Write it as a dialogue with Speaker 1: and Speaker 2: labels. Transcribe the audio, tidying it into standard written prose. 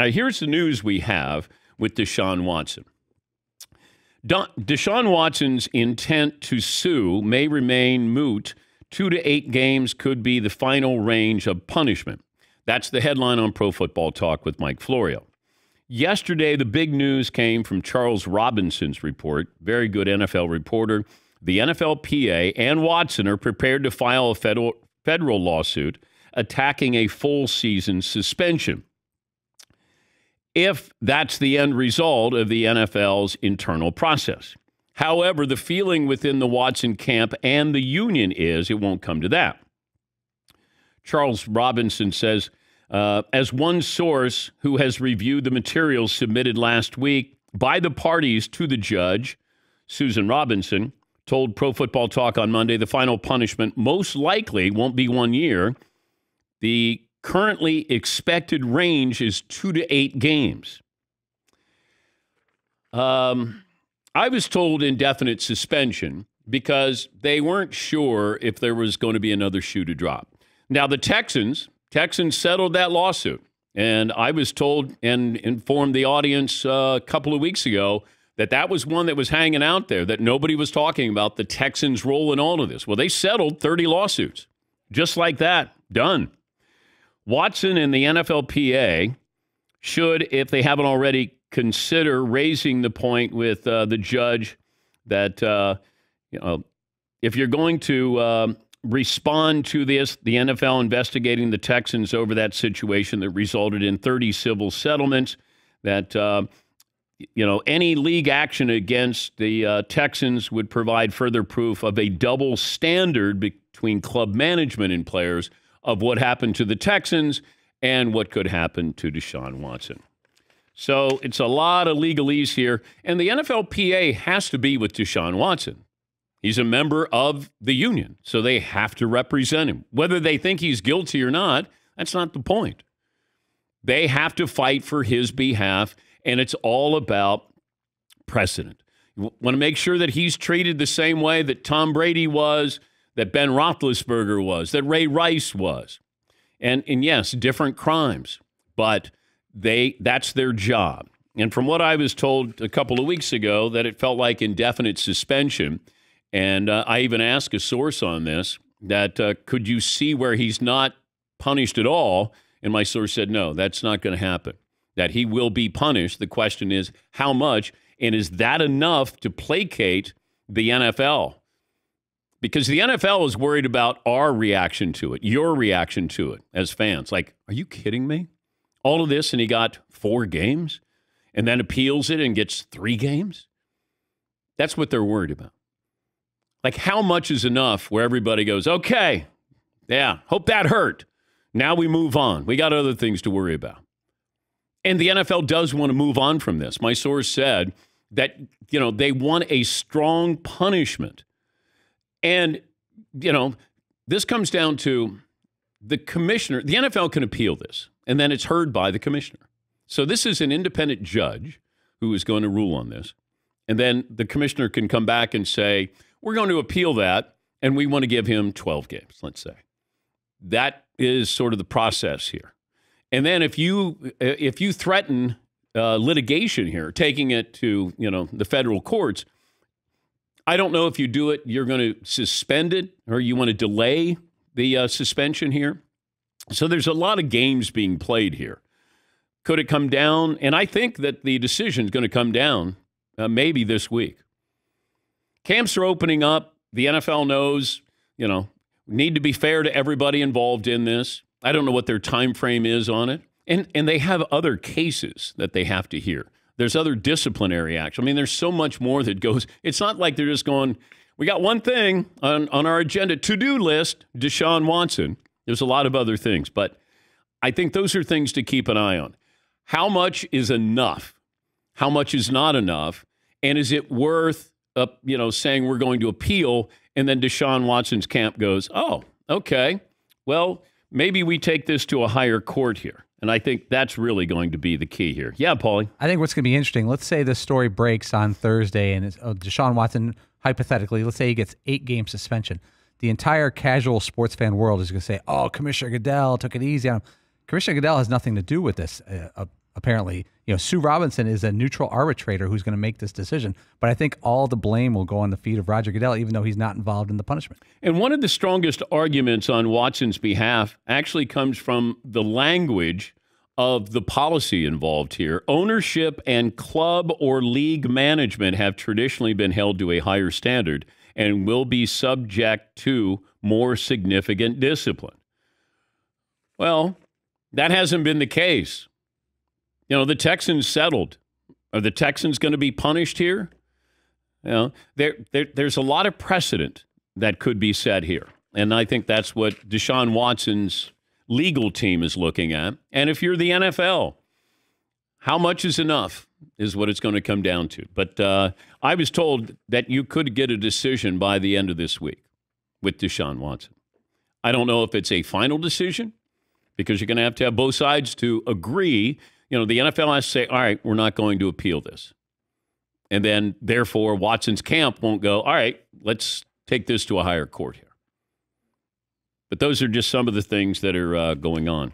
Speaker 1: Now, here's the news we have with Deshaun Watson. Deshaun Watson's intent to sue may remain moot. 2 to 8 games could be the final range of punishment. That's the headline on Pro Football Talk with Mike Florio. Yesterday, the big news came from Charles Robinson's report, very good NFL reporter. The NFLPA and Watson are prepared to file a federal lawsuit attacking a full season suspension, if that's the end result of the NFL's internal process. However, the feeling within the Watson camp and the union is it won't come to that. Charles Robinson says, as one source who has reviewed the materials submitted last week by the parties to the judge, Susan Robinson, told Pro Football Talk on Monday the final punishment most likely won't be 1 year. The currently expected range is 2 to 8 games. I was told indefinite suspension because they weren't sure if there was going to be another shoe to drop. Now, the Texans settled that lawsuit, and I was told and informed the audience a couple of weeks ago that was one that was hanging out there, that nobody was talking about, the Texans' role in all of this. Well, they settled 30 lawsuits. Just like that. Done. Watson and the NFLPA should, if they haven't already, consider raising the point with the judge that, if you're going to respond to this, the NFL investigating the Texans over that situation that resulted in 30 civil settlements, that, any league action against the Texans would provide further proof of a double standard between club management and players of what happened to the Texans and what could happen to Deshaun Watson. So it's a lot of legalese here, and the NFLPA has to be with Deshaun Watson. He's a member of the union, so they have to represent him. Whether they think he's guilty or not, that's not the point. They have to fight for his behalf, and it's all about precedent. You want to make sure that he's treated the same way that Tom Brady was, that Ben Roethlisberger was, that Ray Rice was. And yes, different crimes, but that's their job. And from what I was told a couple of weeks ago, that it felt like indefinite suspension. And I even asked a source on this, that could you see where he's not punished at all? And my source said, no, that's not going to happen, that he will be punished. The question is how much, and is that enough to placate the NFL? Because the NFL is worried about our reaction to it, your reaction to it as fans. Like, are you kidding me? All of this, and he got 4 games, and then appeals it and gets 3 games? That's what they're worried about. Like, how much is enough where everybody goes, okay, yeah, hope that hurt. Now we move on. We got other things to worry about. And the NFL does want to move on from this. My source said that, they want a strong punishment. And, this comes down to the commissioner. The NFL can appeal this, and then it's heard by the commissioner. So this is an independent judge who is going to rule on this. And then the commissioner can come back and say, we're going to appeal that, and we want to give him 12 games, let's say. That is sort of the process here. And then if you threaten litigation here, taking it to, the federal courts, I don't know if you do it, you're going to suspend it, or you want to delay the suspension here. So there's a lot of games being played here. Could it come down? And I think that the decision is going to come down maybe this week. Camps are opening up. The NFL knows, need to be fair to everybody involved in this. I don't know what their time frame is on it. And they have other cases that they have to hear. There's other disciplinary action. I mean, there's so much more that goes. It's not like they're just going, we got one thing on our agenda, to-do list, Deshaun Watson. There's a lot of other things. But I think those are things to keep an eye on. How much is enough? How much is not enough? And is it worth, saying we're going to appeal, and then Deshaun Watson's camp goes, oh, okay, well, maybe we take this to a higher court here. And I think that's really going to be the key here. Yeah, Paulie?
Speaker 2: I think what's going to be interesting, let's say this story breaks on Thursday and it's, Deshaun Watson, hypothetically, let's say he gets 8-game suspension. The entire casual sports fan world is going to say, oh, Commissioner Goodell took it easy on him. Commissioner Goodell has nothing to do with this. apparently. Sue Robinson is a neutral arbitrator who's going to make this decision. But I think all the blame will go on the feet of Roger Goodell, even though he's not involved in the punishment.
Speaker 1: And one of the strongest arguments on Watson's behalf actually comes from the language of the policy involved here. Ownership and club or league management have traditionally been held to a higher standard and will be subject to more significant discipline. Well, that hasn't been the case. The Texans settled. Are the Texans going to be punished here? There's a lot of precedent that could be set here. And I think that's what Deshaun Watson's legal team is looking at. And if you're the NFL, how much is enough is what it's going to come down to. But I was told that you could get a decision by the end of this week with Deshaun Watson. I don't know if it's a final decision because you're going to have both sides to agree. The NFL has to say, all right, we're not going to appeal this. And then, therefore, Watson's camp won't go, all right, let's take this to a higher court here. But those are just some of the things that are going on.